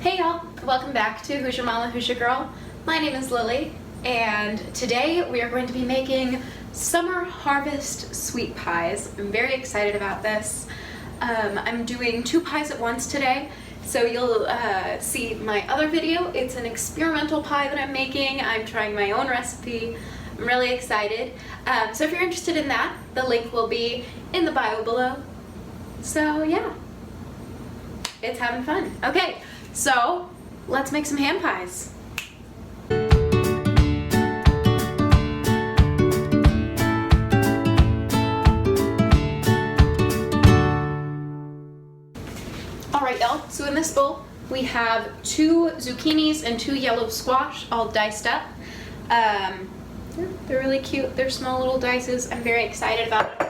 Hey y'all, welcome back to Hoosier Mama, Hoosier Girl. My name is Lily, and today we are going to be making summer harvest sweet pies. I'm very excited about this. I'm doing 2 pies at once today, so you'll see my other video. It's an experimental pie that I'm making. I'm trying my own recipe. I'm really excited. So if you're interested in that, the link will be in the bio below. So yeah, it's having fun. Okay. So, let's make some hand pies. Alright y'all, so in this bowl we have 2 zucchinis and 2 yellow squash all diced up. They're really cute, they're small little dices. I'm very excited about it.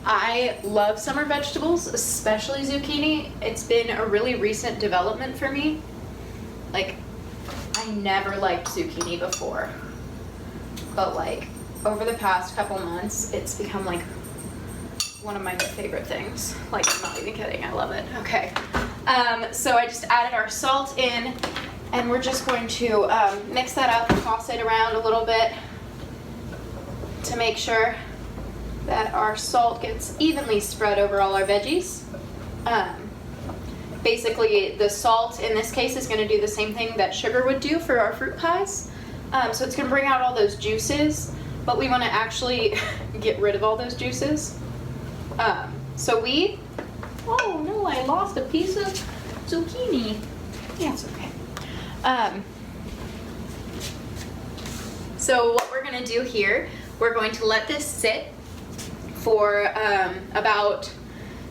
I love summer vegetables, especially zucchini. It's been a really recent development for me. Like, I never liked zucchini before, but like over the past couple months, it's become like one of my favorite things. Like, I'm not even kidding, I love it. Okay, so I just added our salt in, and we're just going to mix that up and toss it around a little bit to make sure that our salt gets evenly spread over all our veggies. Basically, the salt in this case is going to do the same thing that sugar would do for our fruit pies. So it's going to bring out all those juices, but we want to actually get rid of all those juices. Oh no, I lost a piece of zucchini. Yeah, it's okay. So what we're going to do here, we're going to let this sit for about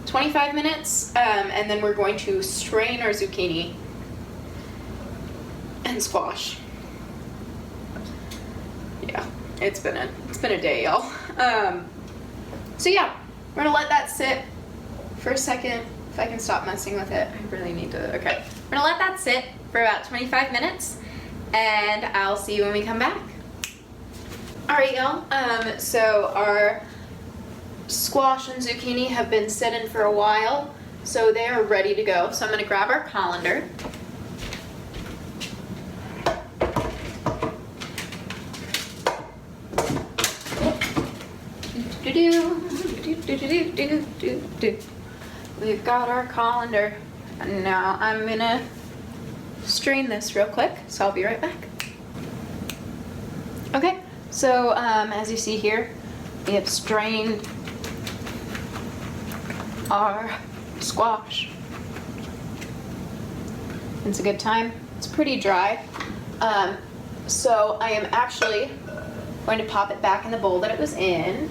25 minutes, and then we're going to strain our zucchini and squash. Yeah, it's been a day, y'all. So yeah, we're gonna let that sit for a second. If I can stop messing with it, I really need to. Okay, we're gonna let that sit for about 25 minutes, and I'll see you when we come back. All right, y'all. So our squash and zucchini have been sitting for a while, so they are ready to go. So I'm going to grab our colander. We've got our colander, and now I'm going to strain this real quick, so I'll be right back. Okay, so as you see here, we have strained our squash. It's a good time. It's pretty dry. So I am actually going to pop it back in the bowl that it was in.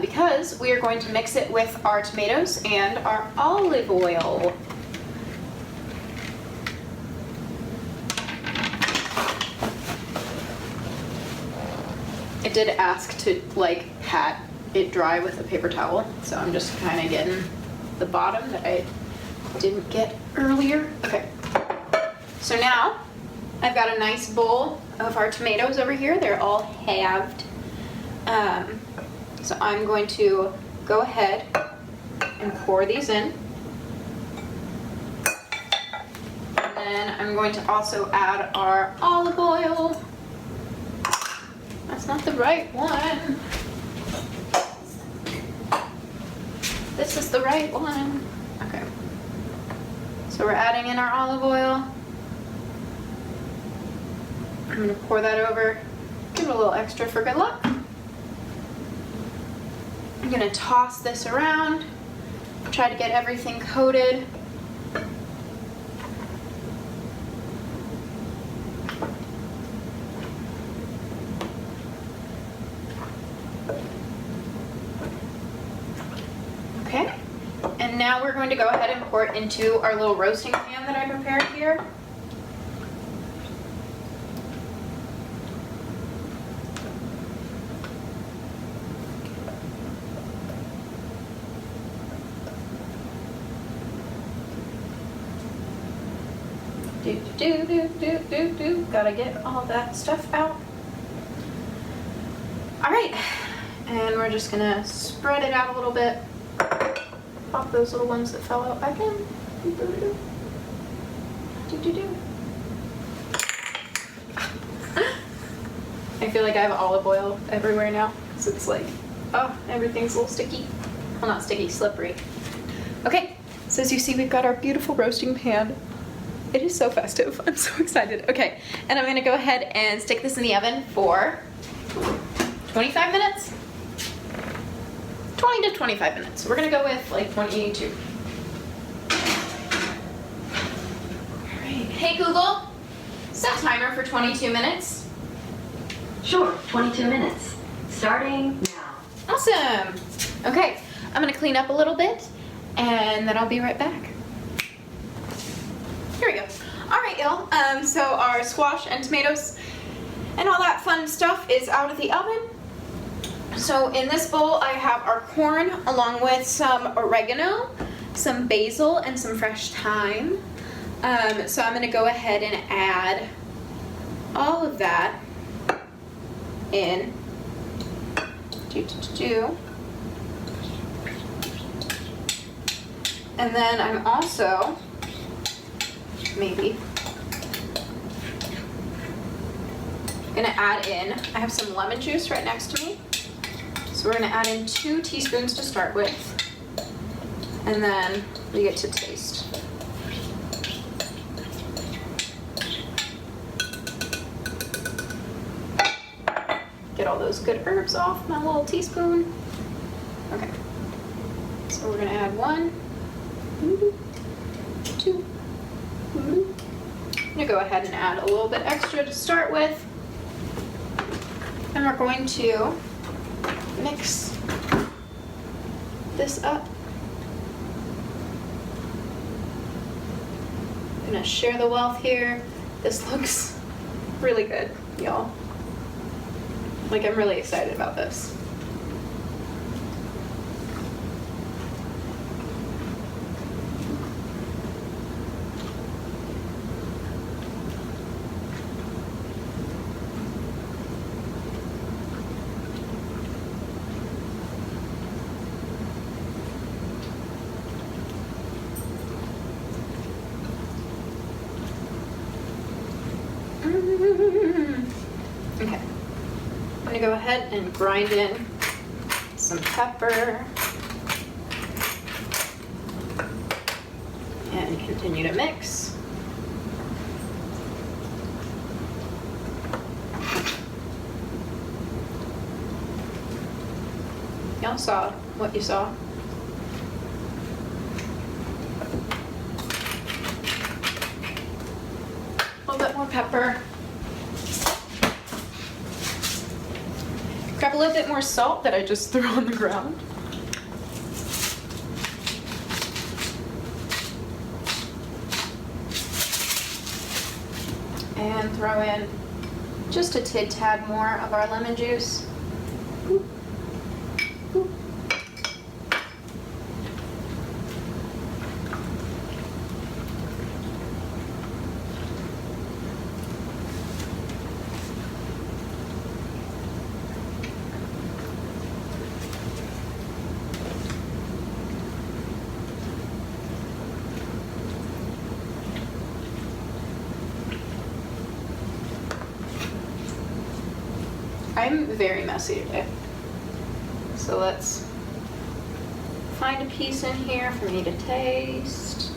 Because we are going to mix it with our tomatoes and our olive oil. I did ask to like pat it dry with a paper towel, so I'm just kind of getting the bottom that I didn't get earlier. Okay, so now I've got a nice bowl of our tomatoes over here. They're all halved. So I'm going to go ahead and pour these in. And then I'm going to also add our olive oil. That's not the right one. This is the right one. Okay. So we're adding in our olive oil. I'm going to pour that over. Give it a little extra for good luck. I'm going to toss this around. Try to get everything coated. Okay, and now we're going to go ahead and pour it into our little roasting pan that I prepared here. Gotta get all that stuff out. All right, and we're we're just gonna spread it out a little bit. Pop those little ones that fell out back in. Do. I feel like I have olive oil everywhere now, because it's like, oh, everything's a little sticky. Well, not sticky, slippery. Okay, so as you see, we've got our beautiful roasting pan. It is so festive. I'm so excited. Okay, and I'm gonna go ahead and stick this in the oven for 25 minutes? 20 to 25 minutes. We're gonna go with like 22. All right, hey Google, set timer for 22 minutes. Sure, 22 minutes. Starting now. Awesome. Okay, I'm gonna clean up a little bit and then I'll be right back. Here we go. All right, y'all. So our squash and tomatoes and all that fun stuff is out of the oven. So in this bowl, I have our corn along with some oregano, some basil, and some fresh thyme. So I'm gonna go ahead and add all of that in. And then I'm also maybe gonna add in, I have some lemon juice right next to me. So we're gonna add in 2 teaspoons to start with. And then we get to taste. Get all those good herbs off my little teaspoon. Okay. So we're gonna add 1, 2. I'm gonna go ahead and add a little bit extra to start with. And we're going to mix this up. I'm gonna share the wealth here. This looks really good, y'all. Like, I'm really excited about this. Okay, I'm gonna go ahead and grind in some pepper and continue to mix. Y'all saw what you saw. A little bit more pepper. Grab a little bit more salt that I just threw on the ground. And throw in just a tad more of our lemon juice. Ooh. Ooh. I'm very messy today. So let's find a piece in here for me to taste.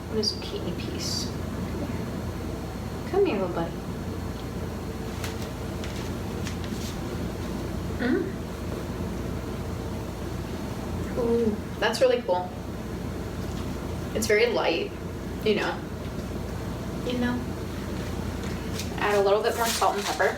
What is a zucchini piece? Come here, little buddy. Ooh, that's really cool. It's very light, you know. Add a little bit more salt and pepper.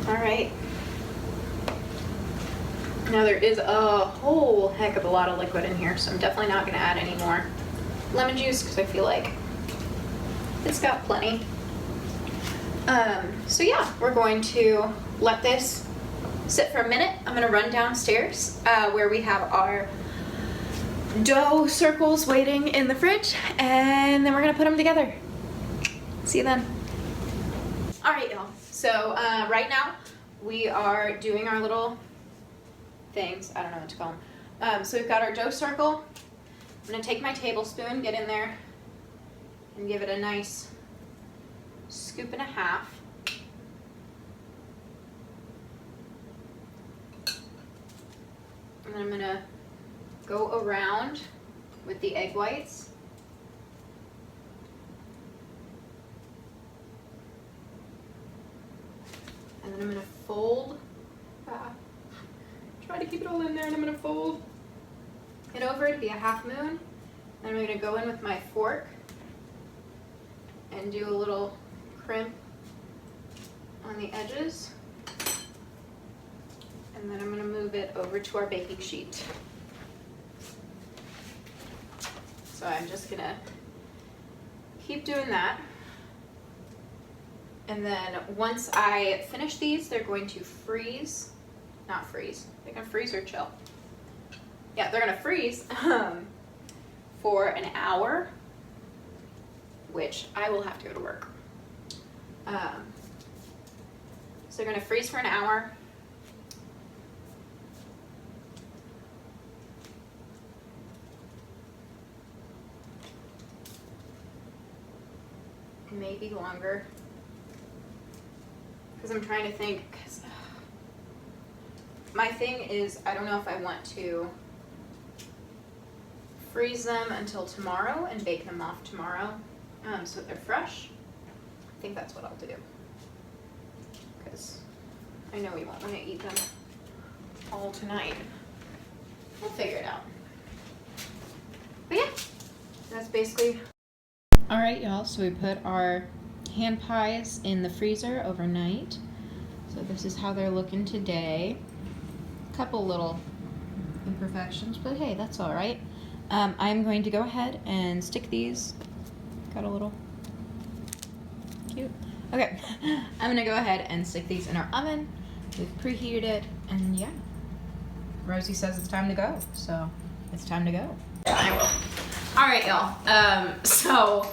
All right. Now there is a whole heck of a lot of liquid in here, so I'm definitely not gonna add any more lemon juice because I feel like it's got plenty. So yeah, we're going to let this sit for a minute. I'm gonna run downstairs where we have our dough circles waiting in the fridge, and then we're gonna put them together. See you then. All right, y'all. So right now we are doing our little things. I don't know what to call them. So we've got our dough circle. I'm gonna take my tablespoon, get in there, and give it a nice scoop and a half. And then I'm gonna go around with the egg whites. And then I'm gonna fold. Try to keep it all in there, and I'm gonna fold it over to be a half moon. And I'm gonna go in with my fork and do a little crimp on the edges. And then I'm gonna move it over to our baking sheet. So I'm just gonna keep doing that. And then once I finish these, they're going to freeze. Not freeze, they're gonna freeze or chill. Yeah, they're gonna freeze for an hour, which I will have to go to work. So they're gonna freeze for an hour. Maybe longer, because I'm trying to think, because my thing is I don't know if I want to freeze them until tomorrow and bake them off tomorrow so they're fresh. I think that's what I'll do, because I know we won't want to eat them all tonight. We'll figure it out. But yeah, that's basically. All right, y'all, so we put our hand pies in the freezer overnight. So this is how they're looking today. A couple little imperfections, but hey, that's all right. I'm going to go ahead and stick these. Got a little cute. Okay, I'm gonna go ahead and stick these in our oven. We've preheated it, and yeah. Rosie says it's time to go, so it's time to go. I will. All right, y'all. So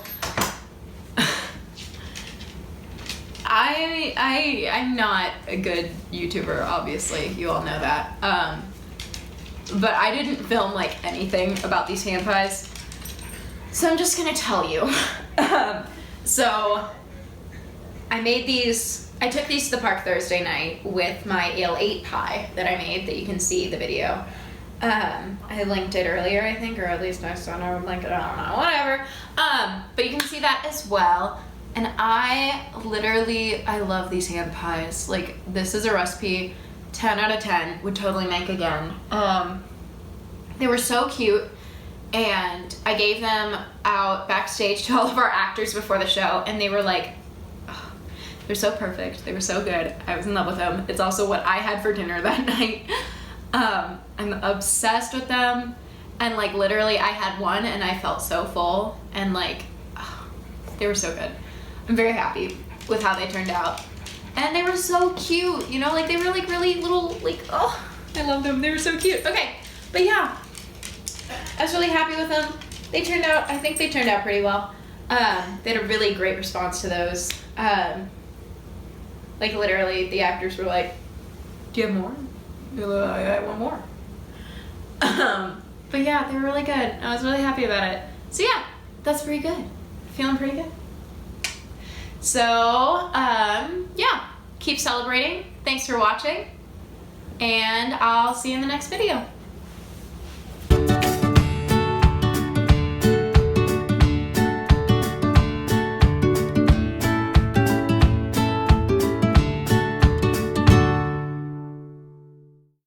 I'm not a good YouTuber, obviously. You all know that. But I didn't film like anything about these hand pies, so I'm just gonna tell you. So I made these. I took these to the park Thursday night with my Ale 8 pie that I made, that you can see the video. I linked it earlier, I think, or at least I saw no link it, I don't know, whatever. But you can see that as well. And I love these hand pies. Like, this is a recipe 10 out of 10, would totally make again. They were so cute, and I gave them out backstage to all of our actors before the show, and they were like, oh, they're so perfect. They were so good. I was in love with them. It's also what I had for dinner that night. I'm obsessed with them, and like literally I had one and I felt so full, and like they were so good. I'm very happy with how they turned out, and they were so cute, you know, like they were like really little, like, oh, I love them. They were so cute. Okay, but yeah, I was really happy with them. They turned out, I think they turned out pretty well. They had a really great response to those. Like literally the actors were like, do you have more? I want more. But yeah, they were really good. I was really happy about it. So yeah, that's pretty good. Feeling pretty good. So, yeah, keep celebrating. Thanks for watching, and I'll see you in the next video.